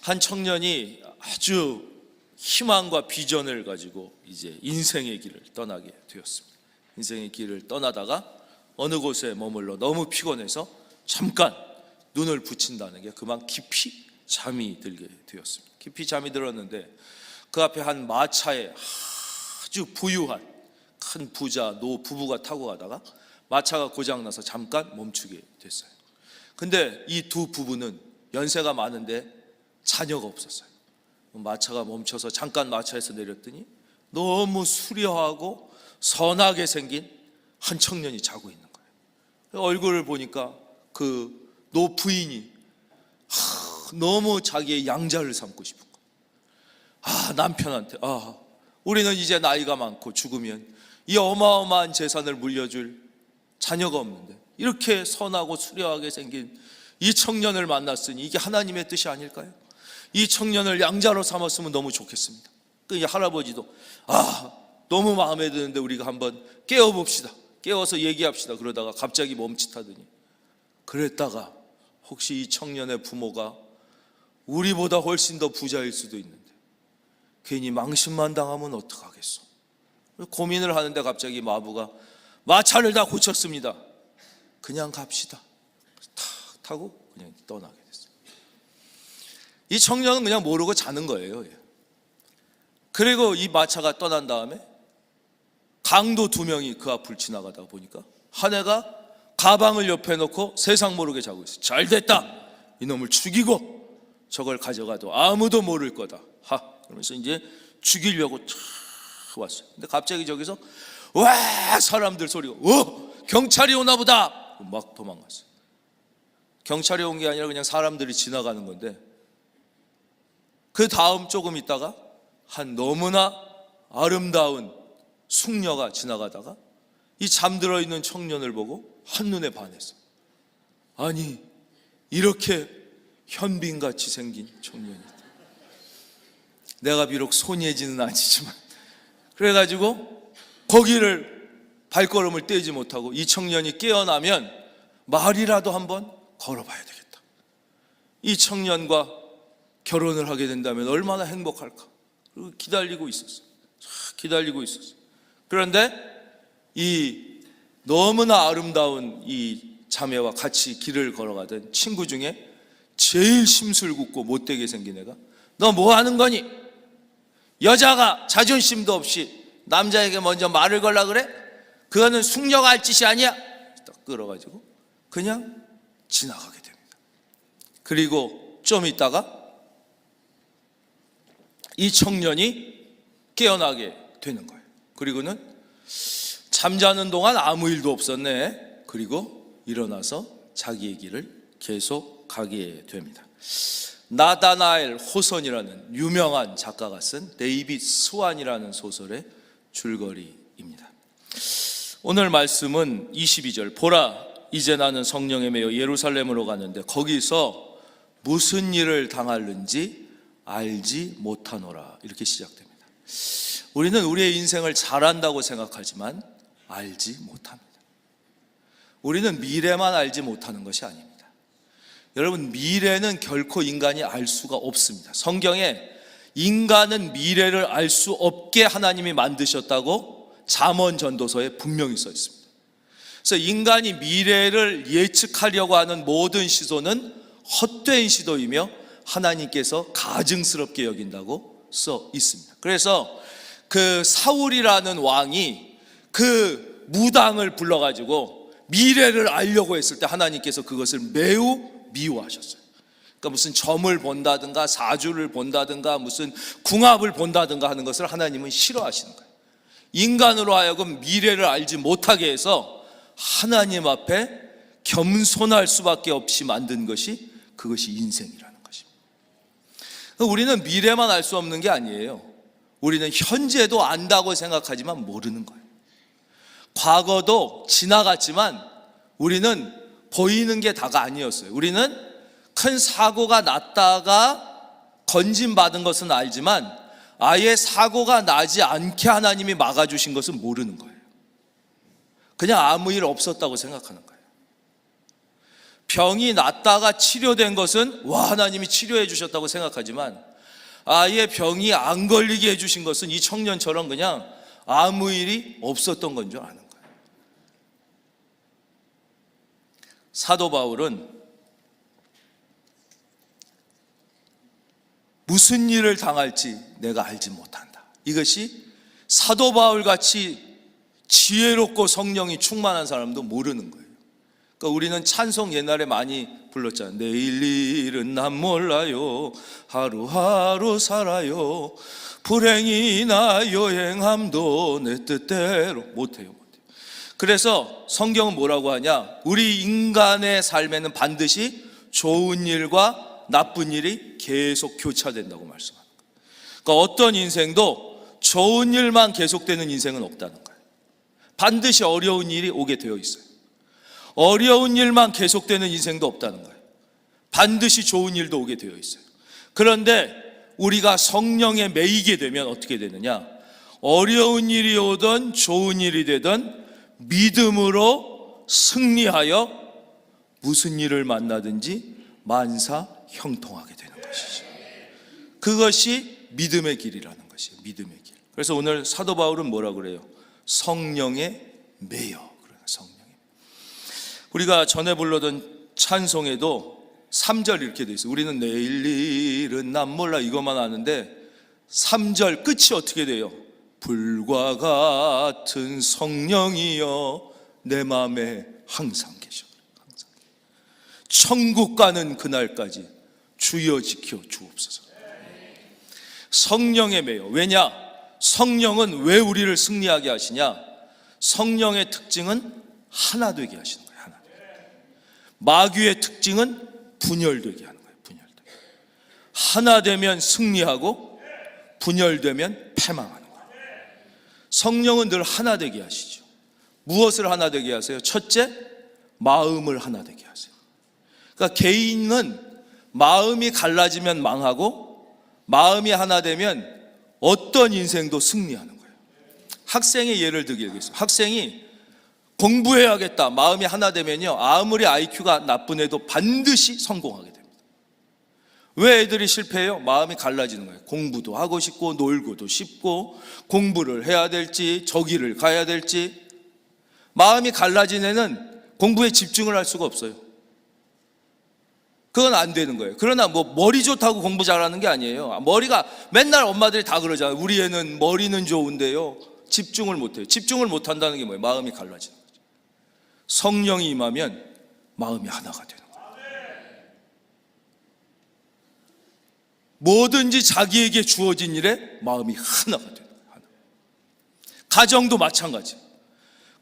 한 청년이 아주 희망과 비전을 가지고 이제 인생의 길을 떠나게 되었습니다. 인생의 길을 떠나다가 어느 곳에 머물러 너무 피곤해서 잠깐 눈을 붙인다는 게 그만 깊이 잠이 들게 되었습니다. 깊이 잠이 들었는데 그 앞에 한 마차에 아주 부유한 큰 부자 노부부가 타고 가다가 마차가 고장나서 잠깐 멈추게 됐어요. 근데 이 두 부부는 연세가 많은데 자녀가 없었어요. 마차가 멈춰서 잠깐 마차에서 내렸더니 너무 수려하고 선하게 생긴 한 청년이 자고 있는 거예요. 얼굴을 보니까 그 노부인이 너무 자기의 양자를 삼고 싶은 거예요. 남편한테 우리는 이제 나이가 많고 죽으면 이 어마어마한 재산을 물려줄 자녀가 없는데 이렇게 선하고 수려하게 생긴 이 청년을 만났으니 이게 하나님의 뜻이 아닐까요? 이 청년을 양자로 삼았으면 너무 좋겠습니다. 그 할아버지도 너무 마음에 드는데 우리가 한번 깨워봅시다. 깨워서 얘기합시다. 그러다가 갑자기 멈칫하더니 그랬다가 혹시 이 청년의 부모가 우리보다 훨씬 더 부자일 수도 있는데 괜히 망신만 당하면 어떡하겠어? 고민을 하는데 갑자기 마부가 마차를 다 고쳤습니다. 그냥 갑시다. 탁 타고 그냥 떠나게 됐어요. 이 청년은 그냥 모르고 자는 거예요. 그리고 이 마차가 떠난 다음에 강도 2명이 그 앞을 지나가다 보니까 한 애가 가방을 옆에 놓고 세상 모르게 자고 있어요. 잘 됐다. 이놈을 죽이고 저걸 가져가도 아무도 모를 거다. 그러면서 이제 죽이려고 촥 왔어요. 근데 갑자기 저기서 와 사람들 소리가 경찰이 오나 보다. 막 도망갔어요. 경찰이 온 게 아니라 그냥 사람들이 지나가는 건데 그 다음 조금 있다가 한 너무나 아름다운 숙녀가 지나가다가 이 잠들어 있는 청년을 보고 한눈에 반했어. 아니 이렇게 현빈같이 생긴 청년이다. 내가 비록 소녀지는 아니지만 그래가지고 거기를 발걸음을 떼지 못하고 이 청년이 깨어나면 말이라도 한번 걸어봐야 되겠다. 이 청년과 결혼을 하게 된다면 얼마나 행복할까. 그리고 기다리고 있었어요. 기다리고 있었어요. 그런데 이 너무나 아름다운 이 자매와 같이 길을 걸어가던 친구 중에 제일 심술궂고 못되게 생긴 애가 너 뭐 하는 거니? 여자가 자존심도 없이 남자에게 먼저 말을 걸라 그래? 그거는 숙녀가 할 짓이 아니야. 딱 끌어가지고 그냥 지나가게 됩니다. 그리고 좀 있다가 이 청년이 깨어나게 되는 거예요. 그리고는 잠자는 동안 아무 일도 없었네. 그리고 일어나서 자기의 길을 계속 가게 됩니다. 나다나엘 호선이라는 유명한 작가가 쓴 데이빗 스완이라는 소설의 줄거리입니다. 오늘 말씀은 22절 보라 이제 나는 성령에 매여 예루살렘으로 가는데 거기서 무슨 일을 당하는지 알지 못하노라 이렇게 시작됩니다. 우리는 우리의 인생을 잘 안다고 생각하지만 알지 못합니다. 우리는 미래만 알지 못하는 것이 아닙니다. 여러분 미래는 결코 인간이 알 수가 없습니다. 성경에 인간은 미래를 알 수 없게 하나님이 만드셨다고 잠언 전도서에 분명히 써 있습니다. 그래서 인간이 미래를 예측하려고 하는 모든 시도는 헛된 시도이며 하나님께서 가증스럽게 여긴다고 써 있습니다. 그래서 그 사울이라는 왕이 그 무당을 불러가지고 미래를 알려고 했을 때 하나님께서 그것을 매우 미워하셨어요. 그러니까 무슨 점을 본다든가 사주를 본다든가 무슨 궁합을 본다든가 하는 것을 하나님은 싫어하시는 거예요. 인간으로 하여금 미래를 알지 못하게 해서 하나님 앞에 겸손할 수밖에 없이 만든 것이 그것이 인생이라는 것입니다. 우리는 미래만 알 수 없는 게 아니에요. 우리는 현재도 안다고 생각하지만 모르는 거예요. 과거도 지나갔지만 우리는 보이는 게 다가 아니었어요. 우리는 큰 사고가 났다가 건진받은 것은 알지만 아예 사고가 나지 않게 하나님이 막아주신 것은 모르는 거예요. 그냥 아무 일 없었다고 생각하는 거예요. 병이 낫다가 치료된 것은 와, 하나님이 치료해 주셨다고 생각하지만 아예 병이 안 걸리게 해주신 것은 이 청년처럼 그냥 아무 일이 없었던 건 줄 아는 거예요. 사도 바울은 무슨 일을 당할지 내가 알지 못한다. 이것이 사도 바울 같이 지혜롭고 성령이 충만한 사람도 모르는 거예요. 그러니까 우리는 찬송 옛날에 많이 불렀잖아요. 내일 일은 난 몰라요. 하루하루 살아요. 불행이나 여행함도 내 뜻대로 못해요. 그래서 성경은 뭐라고 하냐? 우리 인간의 삶에는 반드시 좋은 일과 나쁜 일이 계속 교차된다고 말씀합니다. 그러니까 어떤 인생도 좋은 일만 계속되는 인생은 없다는 거예요. 반드시 어려운 일이 오게 되어 있어요. 어려운 일만 계속되는 인생도 없다는 거예요. 반드시 좋은 일도 오게 되어 있어요. 그런데 우리가 성령에 매이게 되면 어떻게 되느냐? 어려운 일이 오든 좋은 일이 되든 믿음으로 승리하여 무슨 일을 만나든지 만사 형통하게 되는 것이죠. 그것이 믿음의 길이라는 것이에요. 믿음의 길. 그래서 오늘 사도 바울은 뭐라 그래요? 성령에 매여. 성령에. 우리가 전에 불러던 찬송에도 3절 이렇게 돼 있어요. 우리는 내일 일은 난 몰라 이것만 아는데 3절 끝이 어떻게 돼요? 불과 같은 성령이여 내 마음에 항상 계셔. 항상. 천국 가는 그날까지 주여 지켜 주옵소서. 성령에 매여. 왜냐? 성령은 왜 우리를 승리하게 하시냐? 성령의 특징은 하나 되게 하시는 거예요. 하나. 마귀의 특징은 분열되게 하는 거예요. 분열되게. 하나 되면 승리하고 분열되면 패망하는 거예요. 성령은 늘 하나 되게 하시죠. 무엇을 하나 되게 하세요? 첫째, 마음을 하나 되게 하세요. 그러니까 개인은 마음이 갈라지면 망하고 마음이 하나 되면 어떤 인생도 승리하는 거예요. 학생의 예를 들겠습니다. 학생이 공부해야겠다 마음이 하나 되면요, 아무리 IQ가 나쁜 애도 반드시 성공하게 됩니다. 왜 애들이 실패해요? 마음이 갈라지는 거예요. 공부도 하고 싶고 놀고도 싶고 공부를 해야 될지 저기를 가야 될지. 마음이 갈라진 애는 공부에 집중을 할 수가 없어요. 그건 안 되는 거예요. 그러나 뭐 머리 좋다고 공부 잘하는 게 아니에요. 머리가 맨날 엄마들이 다 그러잖아요. 우리 애는 머리는 좋은데요 집중을 못해요. 집중을 못한다는 게 뭐예요? 마음이 갈라지는 거죠. 성령이 임하면 마음이 하나가 되는 거예요. 뭐든지 자기에게 주어진 일에 마음이 하나가 되는 거예요. 하나. 가정도 마찬가지.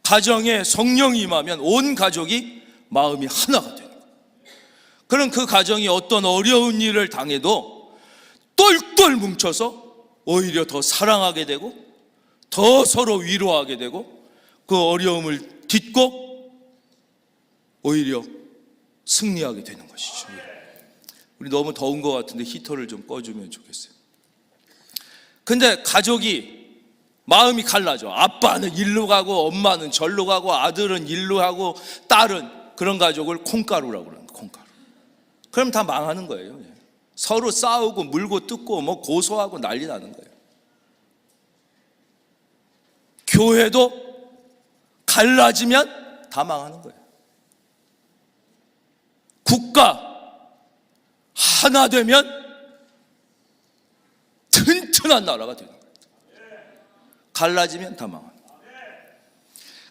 가정에 성령이 임하면 온 가족이 마음이 하나가 되는 거예요. 그럼 그 가정이 어떤 어려운 일을 당해도 똘똘 뭉쳐서 오히려 더 사랑하게 되고 더 서로 위로하게 되고 그 어려움을 딛고 오히려 승리하게 되는 것이죠. 우리 너무 더운 것 같은데 히터를 좀 꺼주면 좋겠어요. 근데 가족이 마음이 갈라져. 아빠는 일로 가고 엄마는 절로 가고 아들은 일로 하고 딸은, 그런 가족을 콩가루라고 그러는 거예요. 콩가루. 그럼 다 망하는 거예요. 서로 싸우고 물고 뜯고 뭐 고소하고 난리 나는 거예요. 교회도 갈라지면 다 망하는 거예요. 국가 하나 되면 튼튼한 나라가 되는 거예요. 갈라지면 다 망하는 거예요.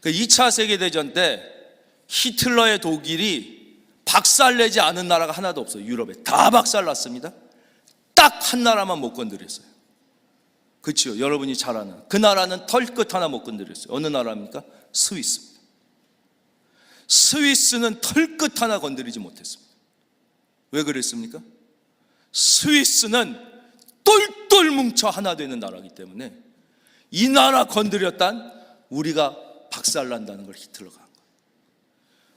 그 2차 세계대전 때 히틀러의 독일이 박살내지 않은 나라가 하나도 없어요. 유럽에 다 박살났습니다. 딱 한 나라만 못 건드렸어요. 그렇죠? 여러분이 잘 아는 그 나라는 털끝 하나 못 건드렸어요. 어느 나라입니까? 스위스입니다. 스위스는 털끝 하나 건드리지 못했습니다. 왜 그랬습니까? 스위스는 똘똘 뭉쳐 하나 되는 나라이기 때문에 이 나라 건드렸단 우리가 박살난다는 걸 히틀러가 한 거예요.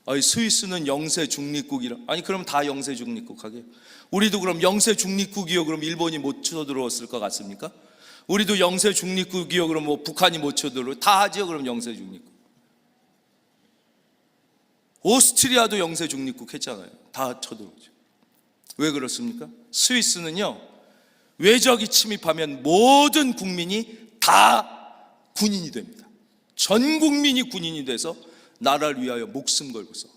아니, 스위스는 영세 중립국이라. 아니, 그럼 다 영세 중립국 하게. 우리도 그럼 영세 중립국이요 그럼 일본이 못 쳐들어왔을 것 같습니까? 우리도 영세 중립국이요 그럼 뭐 북한이 못 쳐들어 다 하죠. 그럼 영세 중립국. 오스트리아도 영세 중립국 했잖아요. 다 쳐들어오죠. 왜 그렇습니까? 스위스는요, 외적이 침입하면 모든 국민이 다 군인이 됩니다. 전 국민이 군인이 돼서 나라를 위하여 목숨 걸고 싸워.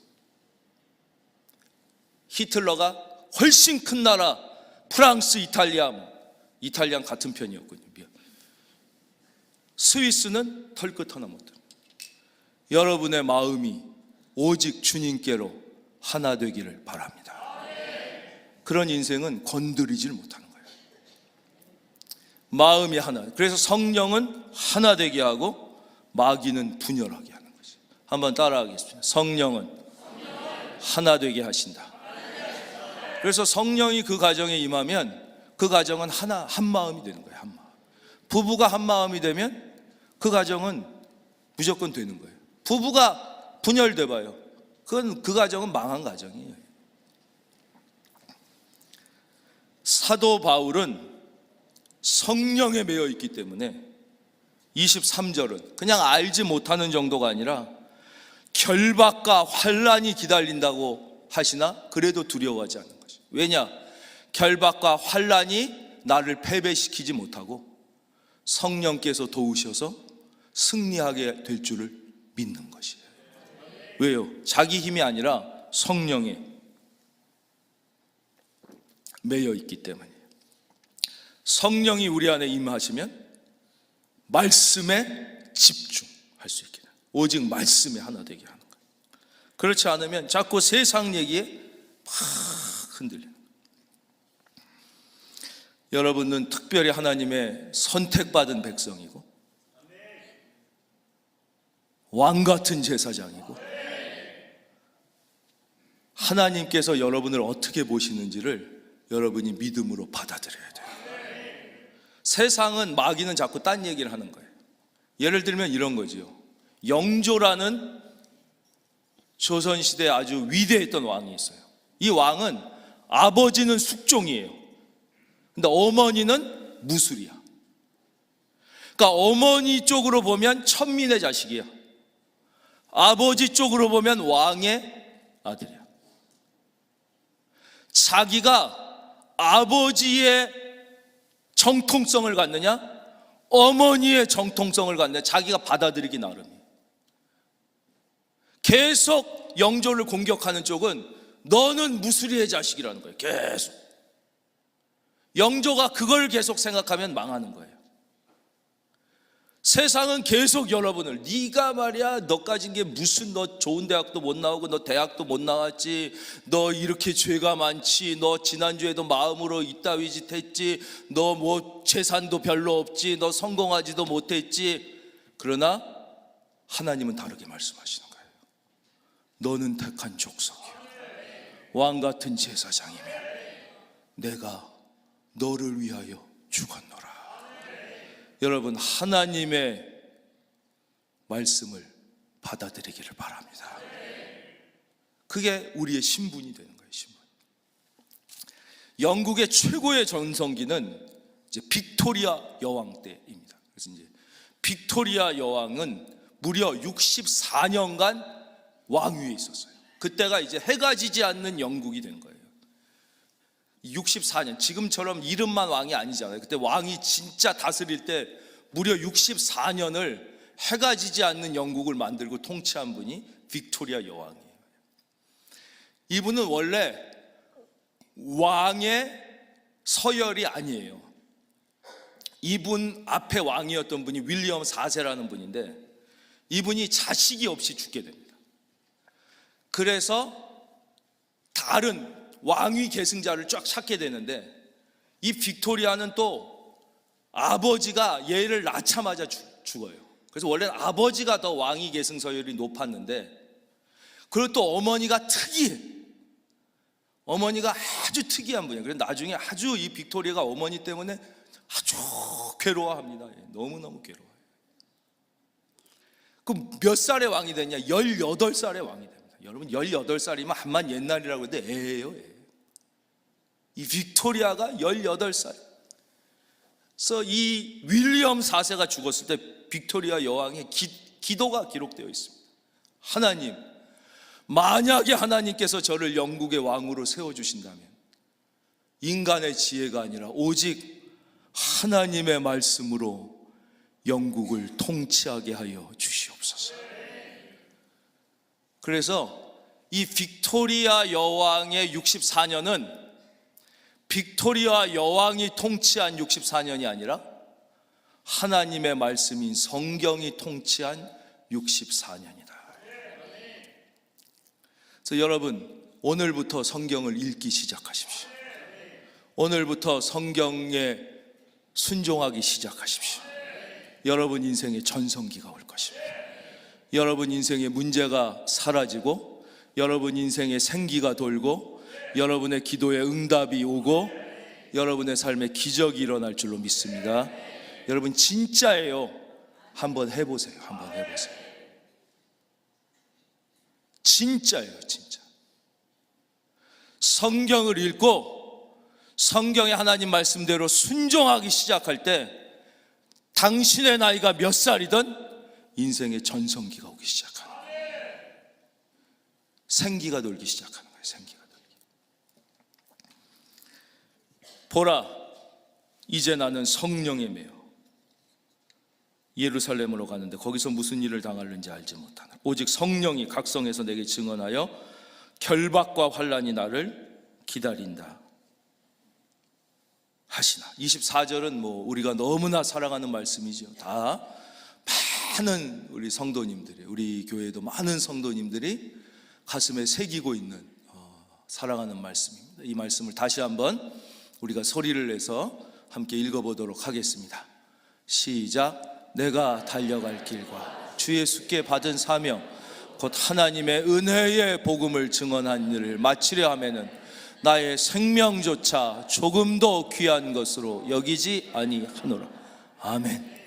히틀러가 훨씬 큰 나라 프랑스, 이탈리아 같은 편이었거든요. 스위스는 털끝 하나 못 들어요. 여러분의 마음이 오직 주님께로 하나 되기를 바랍니다. 그런 인생은 건드리질 못하는 거예요. 마음이 하나. 그래서 성령은 하나 되게 하고 마귀는 분열하게 하는 것이. 한번 따라하겠습니다. 성령은 하나 되게 하신다. 그래서 성령이 그 가정에 임하면 그 가정은 한 마음이 되는 거예요. 한 마음. 부부가 한 마음이 되면 그 가정은 무조건 되는 거예요. 부부가 분열돼 봐요. 그 가정은 망한 가정이에요. 사도 바울은 성령에 매여 있기 때문에 23절은 그냥 알지 못하는 정도가 아니라 결박과 환난이 기다린다고 하시나 그래도 두려워하지 않는 것이. 왜냐? 결박과 환난이 나를 패배시키지 못하고 성령께서 도우셔서 승리하게 될 줄을 믿는 것이에요. 왜요? 자기 힘이 아니라 성령에 매여 있기 때문이에요. 성령이 우리 안에 임하시면 말씀에 집중할 수 있게 돼요. 오직 말씀에 하나 되게 하는 거예요. 그렇지 않으면 자꾸 세상 얘기에 막 흔들려요. 여러분은 특별히 하나님의 선택받은 백성이고 왕 같은 제사장이고 하나님께서 여러분을 어떻게 보시는지를 여러분이 믿음으로 받아들여야 돼요. 세상은, 마귀는 자꾸 딴 얘기를 하는 거예요. 예를 들면 이런 거지요. 영조라는 조선시대에 아주 위대했던 왕이 있어요. 이 왕은 아버지는 숙종이에요. 근데 어머니는 무술이야. 그러니까 어머니 쪽으로 보면 천민의 자식이야. 아버지 쪽으로 보면 왕의 아들이야. 자기가 아버지의 정통성을 갖느냐, 어머니의 정통성을 갖느냐, 자기가 받아들이기 나름이에요. 계속 영조를 공격하는 쪽은 너는 무술이의 자식이라는 거예요. 계속. 영조가 그걸 계속 생각하면 망하는 거예요. 세상은 계속 여러분을, 네가 말이야, 너 가진 게 무슨, 너 좋은 대학도 못 나오고 너 대학도 못 나왔지, 너 이렇게 죄가 많지, 너 지난주에도 마음으로 이따위 짓 했지, 너 뭐 재산도 별로 없지, 너 성공하지도 못했지. 그러나 하나님은 다르게 말씀하시는 거예요. 너는 택한 족속이야, 왕같은 제사장이며 내가 너를 위하여 죽었노라. 여러분, 하나님의 말씀을 받아들이기를 바랍니다. 그게 우리의 신분이 되는 거예요. 신분. 영국의 최고의 전성기는 이제 빅토리아 여왕 때입니다. 그래서 이제 빅토리아 여왕은 무려 64년간 왕위에 있었어요. 그때가 이제 해가 지지 않는 영국이 된 거예요. 64년, 지금처럼 이름만 왕이 아니잖아요. 그때 왕이 진짜 다스릴 때 무려 64년을 해가 지지 않는 영국을 만들고 통치한 분이 빅토리아 여왕이에요. 이분은 원래 왕의 서열이 아니에요. 이분 앞에 왕이었던 분이 윌리엄 4세라는 분인데, 이분이 자식이 없이 죽게 됩니다. 그래서 다른 왕위 계승자를 쫙 찾게 되는데, 이 빅토리아는 또 아버지가 얘를 낳자마자 죽어요. 그래서 원래는 아버지가 더 왕위 계승 서열이 높았는데, 그리고 또 어머니가 특이해. 어머니가 아주 특이한 분이에요. 그래서 나중에 아주 이 빅토리아가 어머니 때문에 아주 괴로워합니다. 너무너무 괴로워요. 그럼 몇 살에 왕이 됐냐? 18살에 왕이 됩니다. 여러분, 18살이면 한만 옛날이라고 하는데 애예요, 애. 이 빅토리아가 18살. 그래서 이 윌리엄 4세가 죽었을 때 빅토리아 여왕의 기도가 기록되어 있습니다. 하나님, 만약에 하나님께서 저를 영국의 왕으로 세워주신다면 인간의 지혜가 아니라 오직 하나님의 말씀으로 영국을 통치하게 하여 주시옵소서. 그래서 이 빅토리아 여왕의 64년은 빅토리아 여왕이 통치한 64년이 아니라 하나님의 말씀인 성경이 통치한 64년이다. 그래서 여러분, 오늘부터 성경을 읽기 시작하십시오. 오늘부터 성경에 순종하기 시작하십시오. 여러분 인생에 전성기가 올 것입니다. 여러분 인생의 문제가 사라지고, 여러분 인생에 생기가 돌고, 여러분의 기도에 응답이 오고, 여러분의 삶에 기적이 일어날 줄로 믿습니다. 여러분 진짜예요. 한번 해보세요. 한번 해보세요. 진짜예요, 진짜. 성경을 읽고 성경의 하나님 말씀대로 순종하기 시작할 때 당신의 나이가 몇 살이든 인생의 전성기가 오기 시작하는 거예요. 생기가 돌기 시작하는 거예요. 생기가 돌기. 보라, 이제 나는 성령에 매여 예루살렘으로 가는데 거기서 무슨 일을 당할는지 알지 못하나. 오직 성령이 각성해서 내게 증언하여 결박과 환난이 나를 기다린다 하시나. 24절은 우리가 너무나 사랑하는 말씀이죠. 다 많은 우리 성도님들이, 우리 교회에도 많은 성도님들이 가슴에 새기고 있는 사랑하는 말씀입니다. 이 말씀을 다시 한번 우리가 소리를 내서 함께 읽어보도록 하겠습니다. 시작. 내가 달려갈 길과 주 예수께 받은 사명 곧 하나님의 은혜의 복음을 증언한 일을 마치려 하면은 나의 생명조차 조금도 귀한 것으로 여기지 아니하노라. 아멘.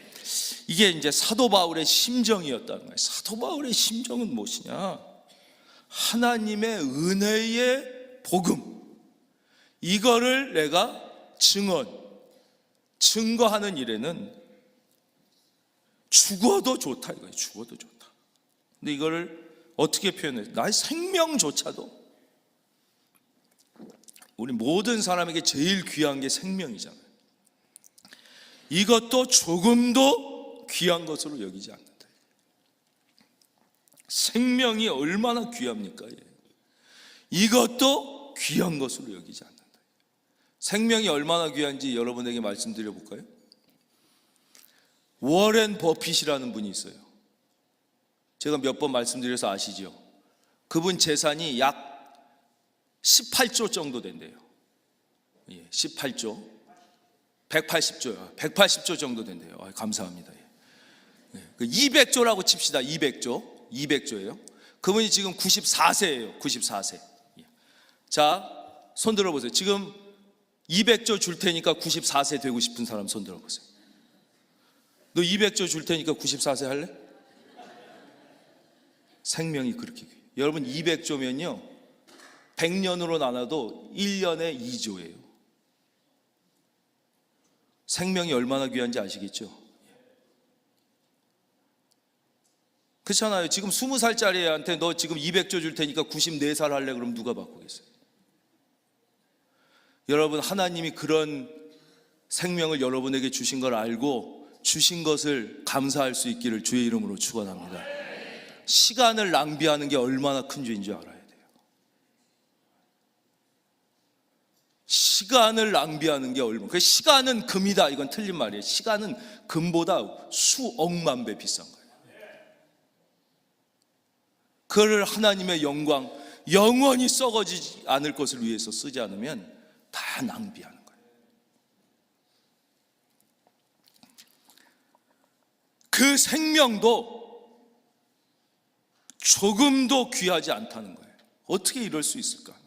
이게 이제 사도 바울의 심정이었다는 거예요. 사도 바울의 심정은 무엇이냐? 하나님의 은혜의 복음, 이거를 내가 증거하는 일에는 죽어도 좋다 이거예요. 죽어도 좋다. 근데 이거를 어떻게 표현해요? 나의 생명조차도. 우리 모든 사람에게 제일 귀한 게 생명이잖아요. 이것도 조금도 귀한 것으로 여기지 않는다. 생명이 얼마나 귀합니까? 이것도 귀한 것으로 여기지 않는다. 생명이 얼마나 귀한지 여러분에게 말씀드려 볼까요? 워렌 버핏이라는 분이 있어요. 제가 몇 번 말씀드려서 아시죠? 그분 재산이 약 18조 정도 된대요. 18조 180조요. 180조 정도 된대요. 감사합니다. 200조라고 칩시다. 200조예요. 그분이 지금 94세예요. 94세. 자, 손 들어보세요. 지금 200조 줄 테니까 94세 되고 싶은 사람 손 들어보세요. 너 200조 줄 테니까 94세 할래? 생명이 그렇게 귀해요. 여러분 200조면요 100년으로 나눠도 1년에 2조예요. 생명이 얼마나 귀한지 아시겠죠? 그렇잖아요. 지금 20살짜리 애한테 너 지금 200조 줄 테니까 94살 할래? 그럼 누가 바꾸겠어요? 여러분 하나님이 그런 생명을 여러분에게 주신 걸 알고 주신 것을 감사할 수 있기를 주의 이름으로 축원합니다. 시간을 낭비하는 게 얼마나 큰 죄인 줄 알아야 돼요. 시간을 낭비하는 게 얼마나. 그 시간은 금이다. 이건 틀린 말이에요. 시간은 금보다 수억만 배 비싼 거예요. 그를 하나님의 영광, 영원히 썩어지지 않을 것을 위해서 쓰지 않으면 다 낭비하는 거예요. 그 생명도 조금도 귀하지 않다는 거예요. 어떻게 이럴 수 있을까?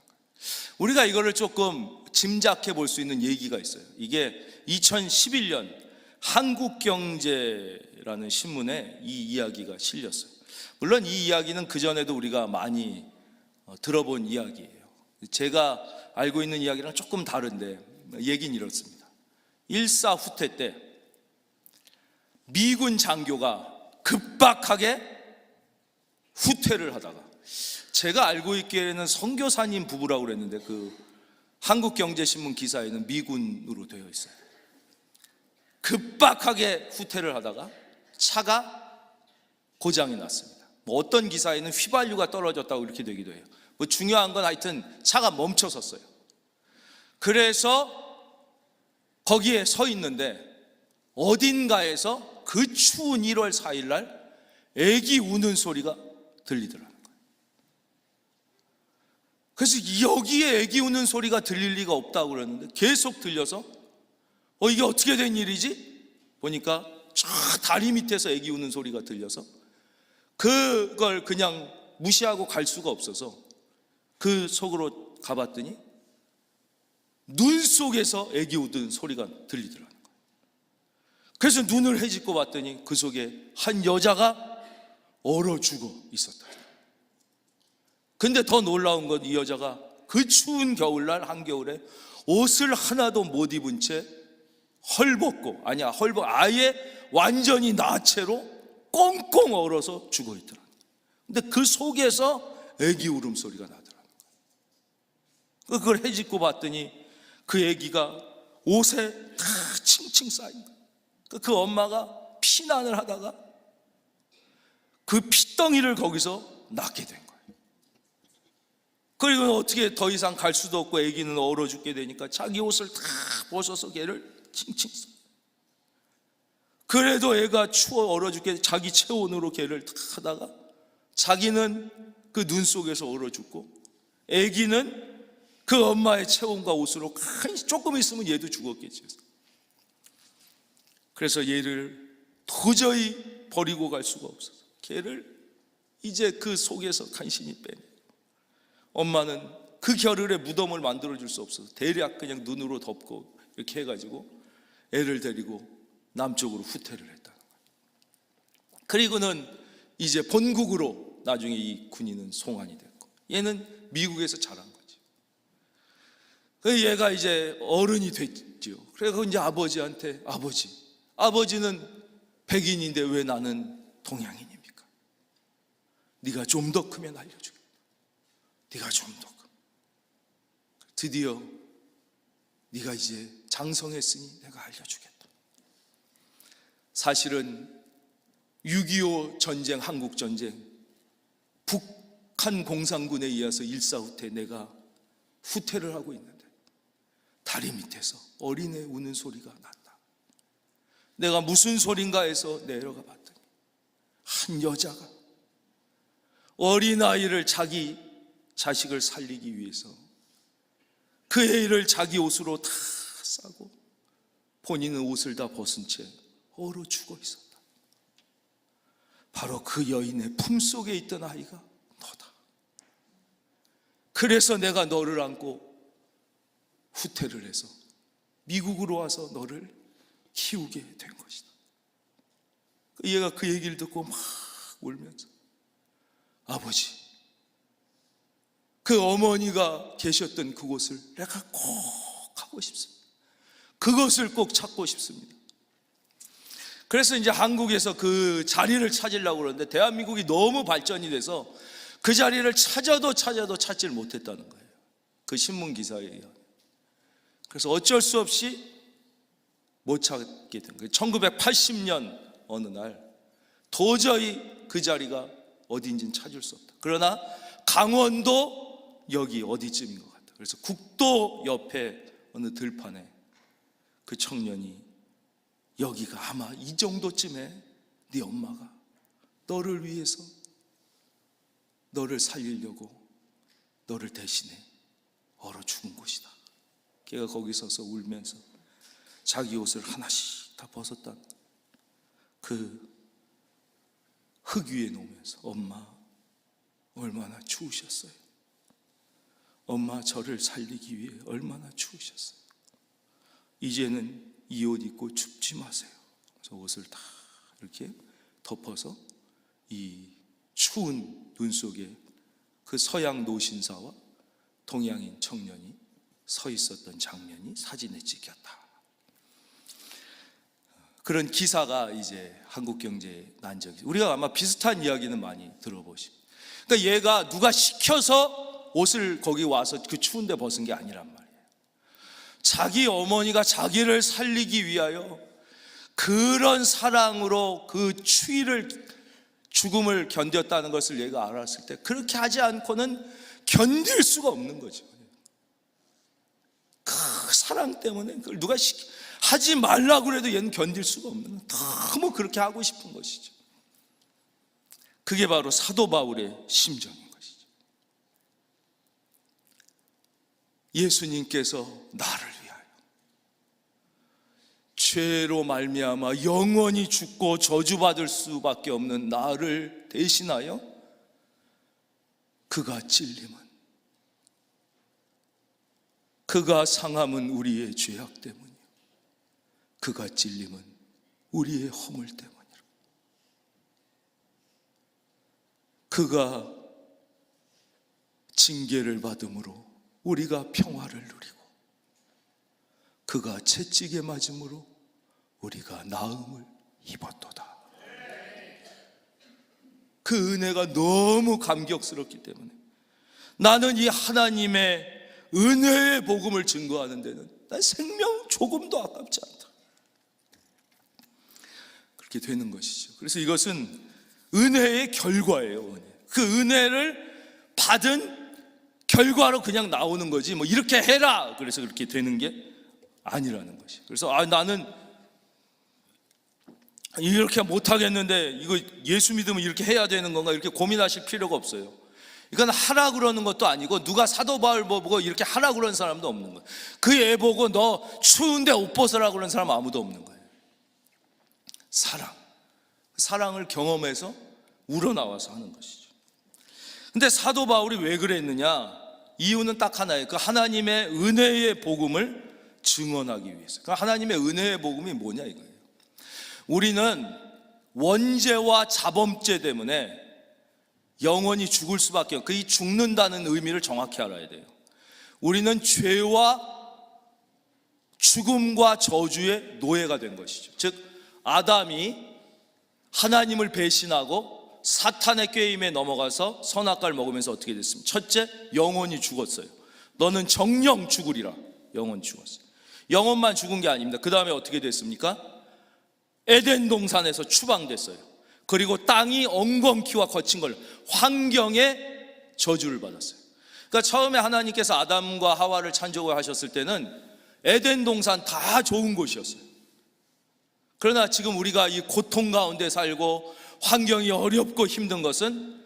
우리가 이거를 조금 짐작해 볼 수 있는 얘기가 있어요. 이게 2011년 한국경제라는 신문에 이 이야기가 실렸어요. 물론 이 이야기는 그전에도 우리가 많이 들어본 이야기예요. 제가 알고 있는 이야기랑 조금 다른데 얘기는 이렇습니다. 일사후퇴 때 미군 장교가 급박하게 후퇴를 하다가 제가 알고 있기에는 선교사님 부부라고 그랬는데 그 한국경제신문 기사에는 미군으로 되어 있어요. 급박하게 후퇴를 하다가 차가 고장이 났습니다. 뭐 어떤 기사에는 휘발유가 떨어졌다고 이렇게 되기도 해요. 뭐 중요한 건 하여튼 차가 멈춰 섰어요. 그래서 거기에 서 있는데 어딘가에서 그 추운 1월 4일 날 애기 우는 소리가 들리더라는 거예요. 그래서 여기에 애기 우는 소리가 들릴 리가 없다고 그랬는데 계속 들려서 이게 어떻게 된 일이지? 보니까 저 다리 밑에서 애기 우는 소리가 들려서 그걸 그냥 무시하고 갈 수가 없어서 그 속으로 가봤더니 눈 속에서 애기 우는 소리가 들리더라는 거예요. 그래서 눈을 헤집고 봤더니 그 속에 한 여자가 얼어 죽어 있었다. 근데 더 놀라운 건 이 여자가 그 추운 겨울날 한겨울에 옷을 하나도 못 입은 채 아예 완전히 나체로 꽁꽁 얼어서 죽어 있더라. 근데 그 속에서 애기 울음소리가 나더라. 그걸 헤집고 봤더니 그 애기가 옷에 다 칭칭 쌓인 거예요. 그 엄마가 피난을 하다가 그 피덩이를 거기서 낳게 된 거예요. 그리고 어떻게 더 이상 갈 수도 없고 애기는 얼어 죽게 되니까 자기 옷을 다 벗어서 걔를 칭칭 써. 그래도 애가 추워 얼어 죽게 자기 체온으로 걔를 다 하다가 자기는 그 눈 속에서 얼어 죽고 애기는 그 엄마의 체온과 옷으로 조금 있으면 얘도 죽었겠죠. 그래서 얘를 도저히 버리고 갈 수가 없어서 걔를 이제 그 속에서 간신히 빼내. 엄마는 그 겨울에 무덤을 만들어줄 수 없어서 대략 그냥 눈으로 덮고 이렇게 해가지고 애를 데리고 남쪽으로 후퇴를 했다는 거예요. 그리고는 이제 본국으로 나중에 이 군인은 송환이 됐고 얘는 미국에서 자란 거죠. 그래서 얘가 이제 어른이 됐죠. 그래서 이제 아버지한테 아버지는 백인인데 왜 나는 동양인입니까? 네가 좀 더 크면 알려주겠다. 네가 좀 더 크면. 드디어 네가 이제 장성했으니 내가 알려주겠다. 사실은 6.25 전쟁, 한국 전쟁, 북한 공산군에 의해서 일사후퇴 내가 후퇴를 하고 있는데 다리 밑에서 어린애 우는 소리가 났다. 내가 무슨 소린가 해서 내려가 봤더니 한 여자가 어린아이를 자기 자식을 살리기 위해서 그 애를 자기 옷으로 다 싸고 본인은 옷을 다 벗은 채 얼어 죽어 있었다. 바로 그 여인의 품속에 있던 아이가 너다. 그래서 내가 너를 안고 후퇴를 해서 미국으로 와서 너를 키우게 된 것이다. 얘가 그 얘기를 듣고 막 울면서 아버지, 그 어머니가 계셨던 그곳을 내가 꼭 가고 싶습니다. 그것을 꼭 찾고 싶습니다. 그래서 이제 한국에서 그 자리를 찾으려고 그러는데 대한민국이 너무 발전이 돼서 그 자리를 찾아도 찾질 못했다는 거예요. 그 신문 기사에 의하면. 그래서 어쩔 수 없이 못 찾게 된 거예요. 1980년 어느 날 도저히 그 자리가 어딘지는 찾을 수 없다. 그러나 강원도 여기 어디쯤인 것 같다. 그래서 국도 옆에 어느 들판에 그 청년이 여기가 아마 이 정도쯤에 네 엄마가 너를 위해서 너를 살리려고 너를 대신해 얼어 죽은 곳이다. 걔가 거기 서서 울면서 자기 옷을 하나씩 다 벗었다. 그 흙 위에 놓으면서 엄마 얼마나 추우셨어요. 엄마 저를 살리기 위해 얼마나 추우셨어요. 이제는 이 옷 입고 춥지 마세요. 그래서 옷을 다 이렇게 덮어서 이 추운 눈 속에 그 서양 노신사와 동양인 청년이 서 있었던 장면이 사진에 찍혔다. 그런 기사가 이제 한국경제에 난 적이 있어요. 우리가 아마 비슷한 이야기는 많이 들어보십니다. 그러니까 얘가 누가 시켜서 옷을 거기 와서 그 추운 데 벗은 게 아니란 말이에요. 자기 어머니가 자기를 살리기 위하여 그런 사랑으로 그 추위를, 죽음을 견뎠다는 것을 얘가 알았을 때 그렇게 하지 않고는 견딜 수가 없는 거죠. 그 사랑 때문에 그걸 누가 하지 말라고 그래도 얘는 견딜 수가 없는 거예요. 너무 그렇게 하고 싶은 것이죠. 그게 바로 사도 바울의 심정인 것이죠. 예수님께서 나를 위하여 죄로 말미암아 영원히 죽고 저주받을 수밖에 없는 나를 대신하여 그가 찔림은, 그가 상함은 우리의 죄악 때문이요 그가 찔림은 우리의 허물 때문이라. 그가 징계를 받음으로 우리가 평화를 누리고 그가 채찍에 맞음으로 우리가 나음을 입었도다. 그 은혜가 너무 감격스럽기 때문에 나는 이 하나님의 은혜의 복음을 증거하는 데는 난 생명 조금도 아깝지 않다. 그렇게 되는 것이죠. 그래서 이것은 은혜의 결과예요. 그 은혜를 받은 결과로 그냥 나오는 거지 뭐 이렇게 해라 그래서 그렇게 되는 게 아니라는 것이. 그래서 나는 이렇게 못하겠는데 이거 예수 믿으면 이렇게 해야 되는 건가 이렇게 고민하실 필요가 없어요. 이건 하라 그러는 것도 아니고 누가 사도 바울 보고 이렇게 하라 그러는 사람도 없는 거예요. 그 애 보고 너 추운데 옷 벗으라 그러는 사람 아무도 없는 거예요. 사랑을 경험해서 우러나와서 하는 것이죠. 근데 사도 바울이 왜 그랬느냐? 이유는 딱 하나예요. 그 하나님의 은혜의 복음을 증언하기 위해서. 그 하나님의 은혜의 복음이 뭐냐 이거예요. 우리는 원죄와 자범죄 때문에 영원히 죽을 수밖에 없고, 그 죽는다는 의미를 정확히 알아야 돼요. 우리는 죄와 죽음과 저주의 노예가 된 것이죠. 즉 아담이 하나님을 배신하고 사탄의 꾀임에 넘어가서 선악과를 먹으면서 어떻게 됐습니까? 첫째, 영원히 죽었어요. 너는 정령 죽으리라. 영원히 죽었어요. 영혼만 죽은 게 아닙니다. 그 다음에 어떻게 됐습니까? 에덴 동산에서 추방됐어요. 그리고 땅이 엉겅퀴와 거친 걸, 환경의 저주를 받았어요. 그러니까 처음에 하나님께서 아담과 하와를 창조를 하셨을 때는 에덴 동산 다 좋은 곳이었어요. 그러나 지금 우리가 이 고통 가운데 살고 환경이 어렵고 힘든 것은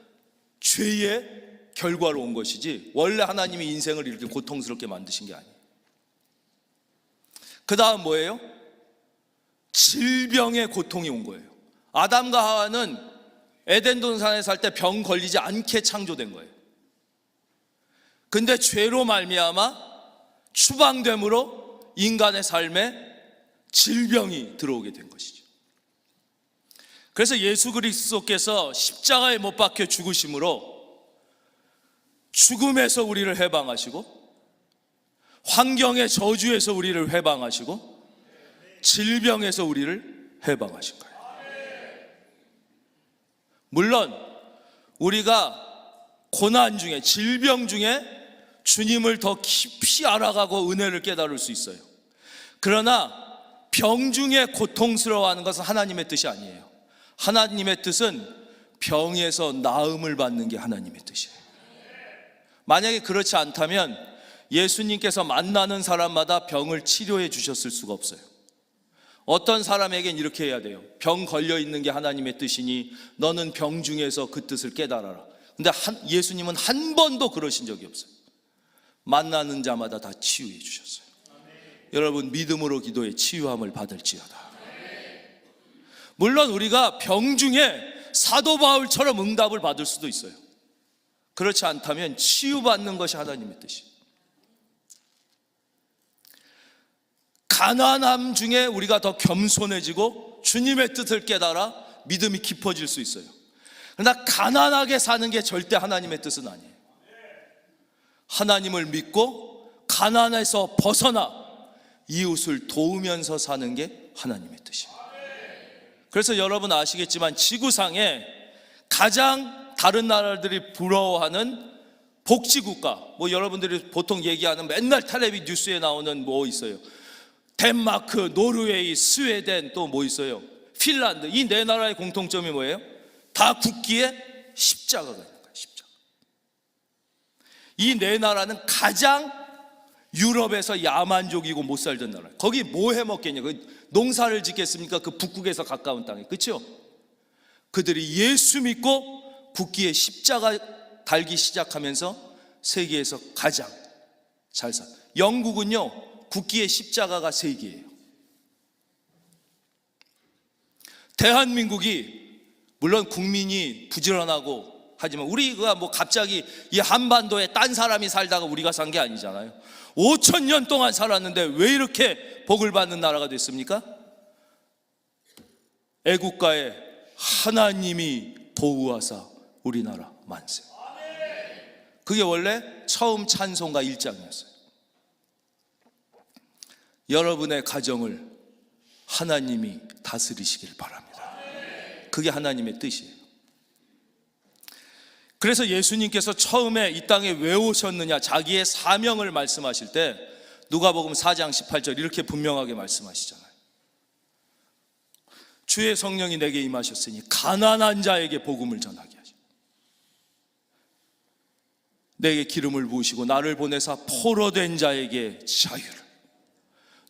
죄의 결과로 온 것이지 원래 하나님이 인생을 이렇게 고통스럽게 만드신 게 아니에요. 그 다음 뭐예요? 질병의 고통이 온 거예요. 아담과 하와는 에덴 동산에 살 때 병 걸리지 않게 창조된 거예요. 근데 죄로 말미암아 추방됨으로 인간의 삶에 질병이 들어오게 된 것이죠. 그래서 예수 그리스도께서 십자가에 못 박혀 죽으심으로 죽음에서 우리를 해방하시고 환경의 저주에서 우리를 해방하시고 질병에서 우리를 해방하신 거예요. 물론 우리가 고난 중에, 질병 중에 주님을 더 깊이 알아가고 은혜를 깨달을 수 있어요. 그러나 병 중에 고통스러워하는 것은 하나님의 뜻이 아니에요. 하나님의 뜻은 병에서 나음을 받는 게 하나님의 뜻이에요. 만약에 그렇지 않다면 예수님께서 만나는 사람마다 병을 치료해 주셨을 수가 없어요. 어떤 사람에겐 이렇게 해야 돼요. 병 걸려 있는 게 하나님의 뜻이니 너는 병 중에서 그 뜻을 깨달아라. 근데 예수님은 한 번도 그러신 적이 없어요. 만나는 자마다 다 치유해 주셨어요. 여러분, 믿음으로 기도해 치유함을 받을지어다. 물론 우리가 병 중에 사도 바울처럼 응답을 받을 수도 있어요. 그렇지 않다면 치유받는 것이 하나님의 뜻이에요. 가난함 중에 우리가 더 겸손해지고 주님의 뜻을 깨달아 믿음이 깊어질 수 있어요. 그러나 가난하게 사는 게 절대 하나님의 뜻은 아니에요. 하나님을 믿고 가난에서 벗어나 이웃을 도우면서 사는 게 하나님의 뜻이에요. 그래서 여러분 아시겠지만 지구상에 가장 다른 나라들이 부러워하는 복지국가, 뭐 여러분들이 보통 얘기하는 맨날 텔레비 뉴스에 나오는 뭐 있어요? 덴마크, 노르웨이, 스웨덴, 또 뭐 있어요? 핀란드. 이 네 나라의 공통점이 뭐예요? 다 국기에 십자가가 있는 거예요. 십자가. 이 네 나라는 가장 유럽에서 야만족이고 못 살던 나라. 거기 뭐 해 먹겠냐? 농사를 짓겠습니까? 그 북극에서 가까운 땅에. 그렇죠? 그들이 예수 믿고 국기에 십자가 달기 시작하면서 세계에서 가장 잘 살. 영국은요, 국기에 십자가가 3개예요. 대한민국이 물론 국민이 부지런하고 하지만 우리가 뭐 갑자기 이 한반도에 딴 사람이 살다가 우리가 산 게 아니잖아요. 5,000년 동안 살았는데 왜 이렇게 복을 받는 나라가 됐습니까? 애국가에 하나님이 보호하사 우리나라 만세. 그게 원래 처음 찬송가 1장이었어요. 여러분의 가정을 하나님이 다스리시길 바랍니다. 그게 하나님의 뜻이에요. 그래서 예수님께서 처음에 이 땅에 왜 오셨느냐, 자기의 사명을 말씀하실 때 누가복음 4장 18절 이렇게 분명하게 말씀하시잖아요. 주의 성령이 내게 임하셨으니 가난한 자에게 복음을 전하게 하시고 내게 기름을 부으시고 나를 보내사 포로된 자에게 자유를,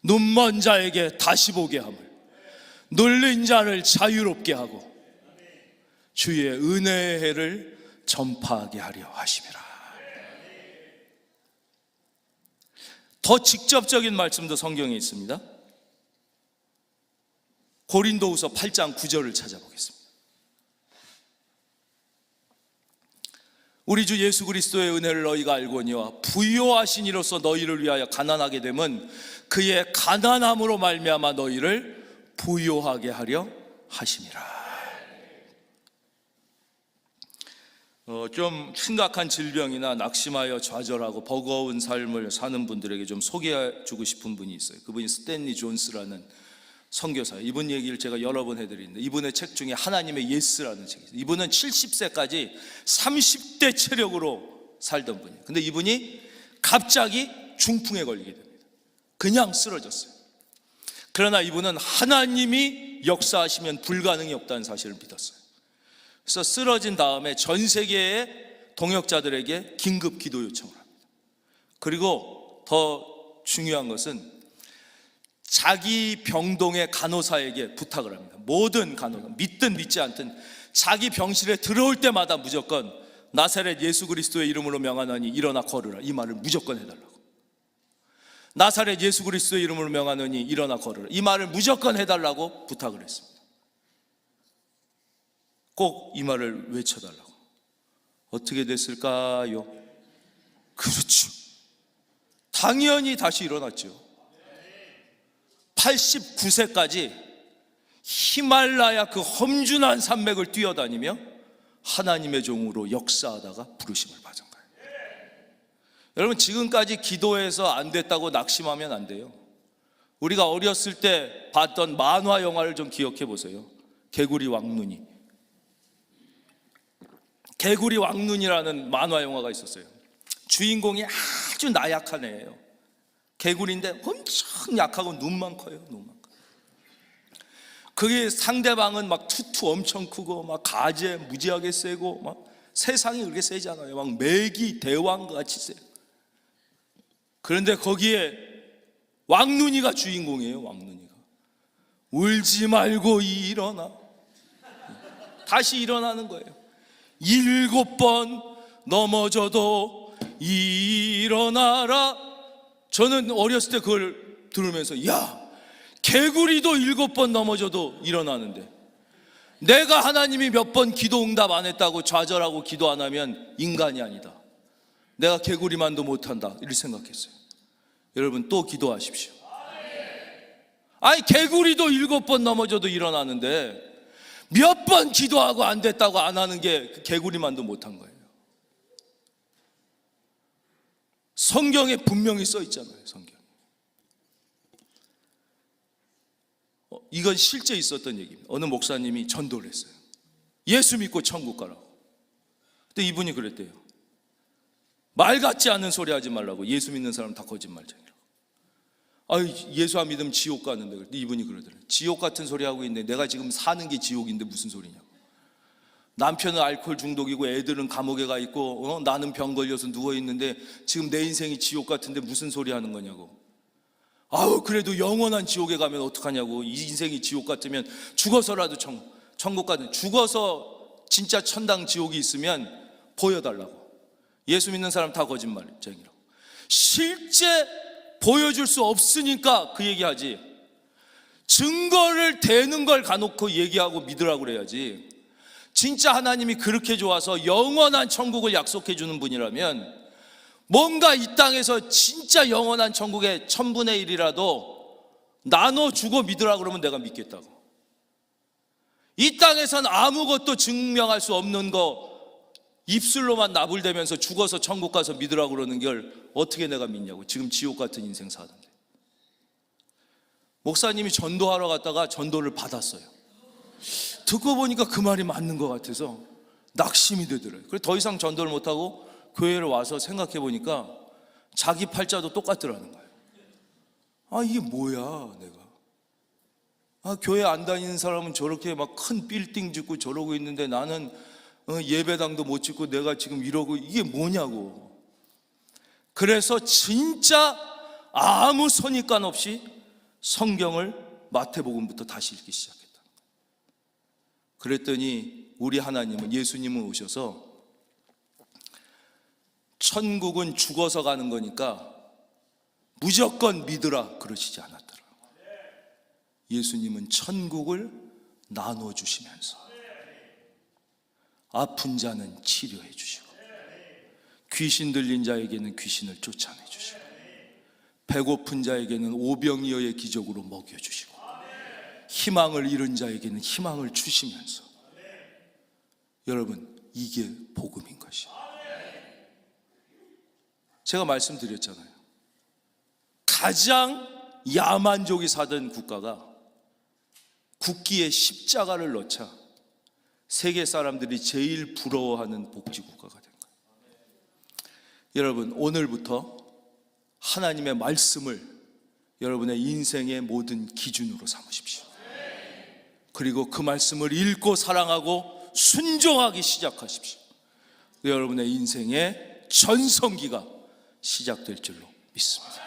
눈먼 자에게 다시 보게 함을, 눌린 자를 자유롭게 하고 주의 은혜의 해를 전파하게 하려 하심이라. 더 직접적인 말씀도 성경에 있습니다. 고린도후서 8장 9절을 찾아보겠습니다. 우리 주 예수 그리스도의 은혜를 너희가 알거니와 부요하신 이로써 너희를 위하여 가난하게 됨은 그의 가난함으로 말미암아 너희를 부요하게 하려 하심이라. 좀 심각한 질병이나 낙심하여 좌절하고 버거운 삶을 사는 분들에게 좀 소개해주고 싶은 분이 있어요. 그분이 스탠리 존스라는 선교사예요. 이분 얘기를 제가 여러 번 해드리는데, 이분의 책 중에 하나님의 예스라는 책이 있어요. 이분은 70세까지 30대 체력으로 살던 분이에요. 근데 이분이 갑자기 중풍에 걸리게 됩니다. 그냥 쓰러졌어요. 그러나 이분은 하나님이 역사하시면 불가능이 없다는 사실을 믿었어요. 그래서 쓰러진 다음에 전 세계의 동역자들에게 긴급 기도 요청을 합니다. 그리고 더 중요한 것은 자기 병동의 간호사에게 부탁을 합니다. 모든 간호사, 믿든 믿지 않든 자기 병실에 들어올 때마다 무조건 나사렛 예수 그리스도의 이름으로 명하노니 일어나 걸으라, 이 말을 무조건 해달라고. 나사렛 예수 그리스도의 이름으로 명하노니 일어나 걸으라, 이 말을 무조건 해달라고 부탁을 했습니다. 꼭 이 말을 외쳐달라고. 어떻게 됐을까요? 그렇죠. 당연히 다시 일어났죠. 89세까지 히말라야 그 험준한 산맥을 뛰어다니며 하나님의 종으로 역사하다가 부르심을 받은 거예요. 여러분, 지금까지 기도해서 안 됐다고 낙심하면 안 돼요. 우리가 어렸을 때 봤던 만화 영화를 좀 기억해 보세요. 개구리 왕눈이. 개구리 왕눈이라는 만화 영화가 있었어요. 주인공이 아주 나약한 애예요. 개구리인데 엄청 약하고 눈만 커요. 눈만 커. 그게 상대방은 막 투투 엄청 크고 막 가재 무지하게 세고 막 세상이 그렇게 세지 않아요. 막 매기 대왕 같이 세. 그런데 거기에 왕눈이가 주인공이에요. 왕눈이가 울지 말고 일어나. 다시 일어나는 거예요. 7번 넘어져도 일어나라. 저는 어렸을 때 그걸 들으면서, 야, 개구리도 7번 넘어져도 일어나는데 내가 하나님이 몇 번 기도 응답 안 했다고 좌절하고 기도 안 하면 인간이 아니다. 내가 개구리만도 못한다, 이렇게 생각했어요. 여러분, 또 기도하십시오. 아니, 개구리도 7번 넘어져도 일어나는데 몇 번 기도하고 안 됐다고 안 하는 게 개구리만도 못한 거예요. 성경에 분명히 써 있잖아요. 성경. 이건 실제 있었던 얘기입니다. 어느 목사님이 전도를 했어요. 예수 믿고 천국 가라고. 근데 이분이 그랬대요. 말 같지 않은 소리 하지 말라고. 예수 믿는 사람 다 거짓말쟁이라고. 예수 안 믿으면 지옥 가는데. 근데 이분이 그러더래요. 지옥 같은 소리 하고 있네. 내가 지금 사는 게 지옥인데 무슨 소리냐고. 남편은 알코올 중독이고 애들은 감옥에 가 있고 나는 병 걸려서 누워 있는데 지금 내 인생이 지옥 같은데 무슨 소리 하는 거냐고. 그래도 영원한 지옥에 가면 어떡하냐고. 이 인생이 지옥 같으면 죽어서라도 천국 가든, 죽어서 진짜 천당 지옥이 있으면 보여달라고. 예수 믿는 사람 다 거짓말쟁이라고. 실제 보여줄 수 없으니까 그 얘기하지. 증거를 대는 걸 가놓고 얘기하고 믿으라고 그래야지. 진짜 하나님이 그렇게 좋아서 영원한 천국을 약속해 주는 분이라면 뭔가 이 땅에서 진짜 영원한 천국의 1000분의 1이라도 나눠주고 믿으라고 그러면 내가 믿겠다고. 이 땅에선 아무것도 증명할 수 없는 거 입술로만 나불대면서 죽어서 천국 가서 믿으라고 그러는 걸 어떻게 내가 믿냐고. 지금 지옥 같은 인생 사는데. 목사님이 전도하러 갔다가 전도를 받았어요. 듣고 보니까 그 말이 맞는 것 같아서 낙심이 되더래요. 그래서 더 이상 전도를 못하고 교회를 와서 생각해 보니까 자기 팔자도 똑같더라는 거예요. 이게 뭐야 내가. 교회 안 다니는 사람은 저렇게 막 큰 빌딩 짓고 저러고 있는데 나는 예배당도 못 짓고 내가 지금 이러고, 이게 뭐냐고. 그래서 진짜 아무 선입관 없이 성경을 마태복음부터 다시 읽기 시작했다. 그랬더니 우리 하나님은, 예수님은 오셔서 천국은 죽어서 가는 거니까 무조건 믿으라 그러시지 않았더라. 예수님은 천국을 나눠주시면서 아픈 자는 치료해 주시고, 귀신 들린 자에게는 귀신을 쫓아내 주시고, 배고픈 자에게는 오병이어의 기적으로 먹여주시고, 희망을 잃은 자에게는 희망을 주시면서, 여러분 이게 복음인 것이에요. 제가 말씀드렸잖아요. 가장 야만족이 사던 국가가 국기에 십자가를 넣자 세계 사람들이 제일 부러워하는 복지국가가 된 거예요. 여러분 오늘부터 하나님의 말씀을 여러분의 인생의 모든 기준으로 삼으십시오. 그리고 그 말씀을 읽고 사랑하고 순종하기 시작하십시오. 여러분의 인생의 전성기가 시작될 줄로 믿습니다.